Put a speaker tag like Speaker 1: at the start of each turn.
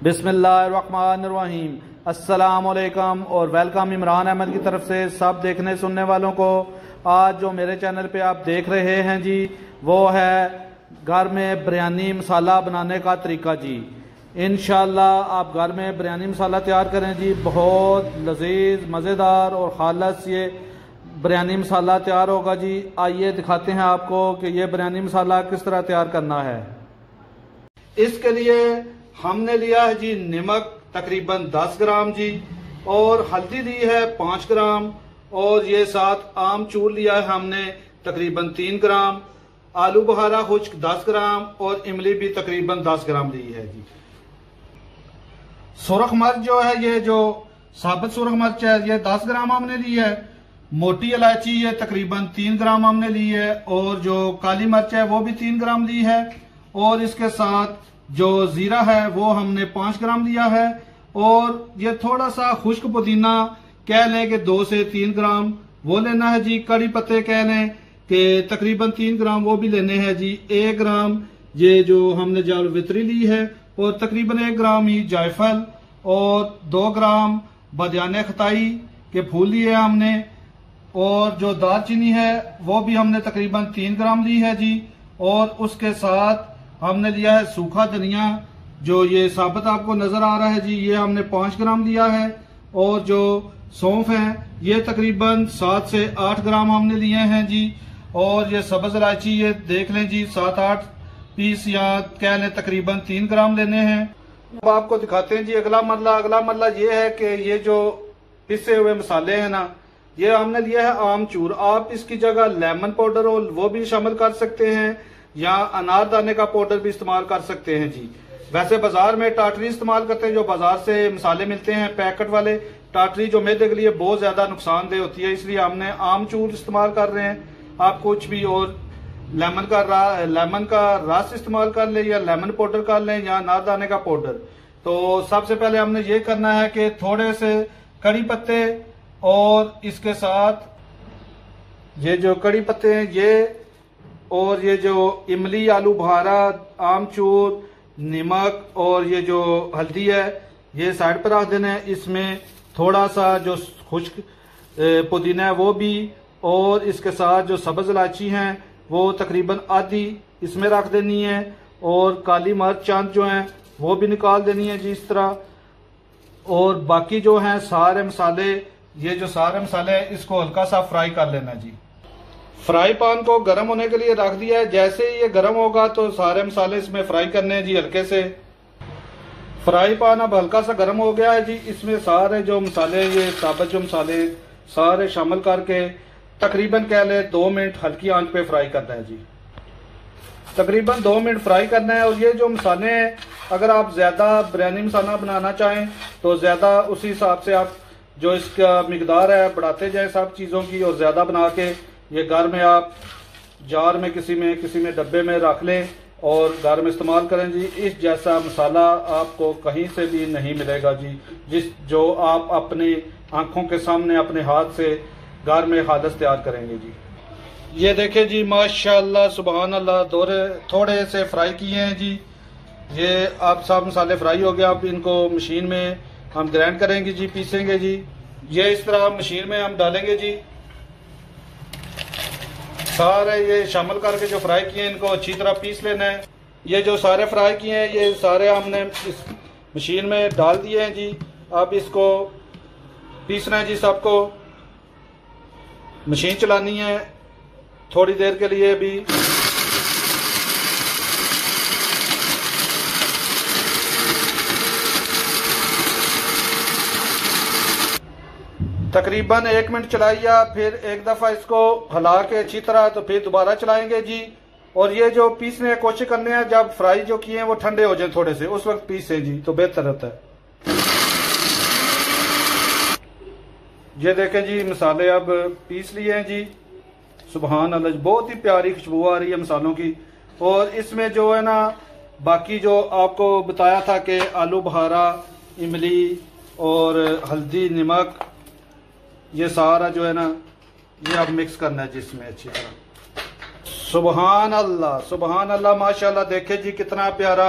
Speaker 1: बिस्मिल्लाहिर्रहमानिर्रहीम। अस्सलाम वालेकुम और वेलकम इमरान अहमद की तरफ से सब देखने सुनने वालों को। आज जो मेरे चैनल पे आप देख रहे हैं जी, वो है घर में बिरयानी मसाला बनाने का तरीका जी। इंशाल्लाह आप घर में बिरयानी मसाला तैयार करें जी, बहुत लजीज मज़ेदार और खालस ये बिरयानी मसाला तैयार होगा जी। आइए दिखाते हैं आपको कि ये बिरयानी मसाला किस तरह तैयार करना है। इसके लिए हमने लिया है जी नमक तकरीबन 10 ग्राम जी, और हल्दी ली है 5 ग्राम, और ये साथ आमचूर लिया है हमने तकरीबन 3 ग्राम, आलू बुखारा खुश्क 10 ग्राम और इमली भी तकरीबन 10 ग्राम ली है जी। सुरख मिर्च जो है, ये जो साबुत सुरख मिर्च है, ये 10 ग्राम हमने ली है। मोटी इलायची ये तकरीबन 3 ग्राम हमने ली है, और जो काली मिर्च है वो भी 3 ग्राम ली है, और इसके साथ जो जीरा है वो हमने 5 ग्राम लिया है, और ये थोड़ा सा खुश्क पुदीना कह लें कि 2 से 3 ग्राम वो लेना है जी। कड़ी पत्ते कह लें कि तकरीबन 3 ग्राम वो भी लेने हैं जी। 1 ग्राम ये जो हमने जाल वितरी ली है, और तकरीबन 1 ग्राम ही जायफल, और 2 ग्राम बदियाने खताई के फूल लिए हमने, और जो दालचीनी है वो भी हमने तकरीबन 3 ग्राम ली है जी। और उसके साथ हमने लिया है सूखा धनिया, जो ये साबुत आपको नजर आ रहा है जी, ये हमने 5 ग्राम लिया है। और जो सौंफ है ये तकरीबन 7 से 8 ग्राम हमने लिए हैं जी। और ये सब्ज इलायची ये देख लें जी, 7-8 पीस या कह लें तकरीबन 3 ग्राम लेने हैं। अब आपको दिखाते हैं जी अगला मरला ये है कि ये जो पिसे हुए मसाले हैं ना, ये हमने लिया है आमचूर। आप इसकी जगह लेमन पाउडर और वो भी शामिल कर सकते हैं, या अनारदाने का पाउडर भी इस्तेमाल कर सकते हैं जी। वैसे बाजार में टाटरी इस्तेमाल करते हैं, जो बाजार से मसाले मिलते हैं पैकेट वाले। टाटरी जो मैदे के लिए बहुत ज्यादा नुकसानदेह होती है, इसलिए हमने आमचूर इस्तेमाल कर रहे हैं। आप कुछ भी और लेमन का रस इस्तेमाल कर लें, या लेमन पाउडर कर लें, या अनारदाने का पाउडर। तो सबसे पहले हमने ये करना है कि थोड़े से कड़ी पत्ते, और इसके साथ ये जो कड़ी पत्ते हैं ये, और ये जो इमली, आलू बुखारा, आमचूर, नमक और ये जो हल्दी है, ये साइड पर रख देना है। इसमें थोड़ा सा जो खुश्क पुदीना है वो भी, और इसके साथ जो सब्ज इलायची हैं वो तकरीबन आधी इसमें रख देनी है, और काली मिर्च चंद जो हैं वो भी निकाल देनी है जी इस तरह। और बाकी जो हैं सारे मसाले, ये जो सारे मसाले हैं इसको हल्का सा फ्राई कर लेना जी। फ्राई पैन को गर्म होने के लिए रख दिया है। जैसे ही ये गर्म होगा तो सारे मसाले इसमें फ्राई करने हैं जी हल्के से। फ्राई पैन अब हल्का सा गर्म हो गया है जी। इसमें सारे जो मसाले, ये साबुत जो मसाले सारे शामिल करके तकरीबन कह ले 2 मिनट हल्की आंच पे फ्राई करना है जी। तकरीबन 2 मिनट फ्राई करना है। और ये जो मसाले हैं, अगर आप ज्यादा बिरयानी मसाला बनाना चाहें तो ज्यादा उसी हिसाब से आप जो इसका मिकदार है बढ़ाते जाए सब चीजों की, और ज्यादा बना के ये घर में आप जार में किसी में डब्बे में रख लें और घर में इस्तेमाल करें जी। इस जैसा मसाला आपको कहीं से भी नहीं मिलेगा जी, जो आप अपनी आंखों के सामने अपने हाथ से घर में खालस तैयार करेंगे जी। ये देखें जी, माशाल्लाह सुबहान अल्लाह, थोड़े से फ्राई किए हैं जी। ये आप सब मसाले फ्राई हो गए। अब इनको मशीन में हम ग्राइंड करेंगे जी, पीसेंगे जी। ये इस तरह मशीन में हम डालेंगे जी। सारे ये शामिल करके जो फ्राई किए हैं इनको अच्छी तरह पीस लेना है। ये जो सारे फ्राई किए हैं ये सारे हमने इस मशीन में डाल दिए हैं जी। अब इसको पीसना है जी। सबको मशीन चलानी है थोड़ी देर के लिए भी। तकरीबन 1 मिनट चलाइए, फिर एक दफा इसको हिला के अच्छी तरह, तो फिर दोबारा चलाएंगे जी। और ये जो पीसने की कोशिश करने हैं, जब फ्राई जो किए हैं वो ठंडे हो जाए थोड़े से, उस वक्त पीसे जी तो बेहतर रहता है। ये देखें जी, मसाले अब पीस लिए हैं जी। सुबहान अल्लाह, बहुत ही प्यारी खुशबू आ रही है मसालों की। और इसमें जो है ना, बाकी जो आपको बताया था कि आलू बुखारा, इमली और हल्दी, नमक, ये सारा जो है ना, ये अब मिक्स करना है जिसमें अच्छी तरह। सुबहान अल्लाह, सुबहान अल्लाह, माशाल्लाह। देखे जी कितना प्यारा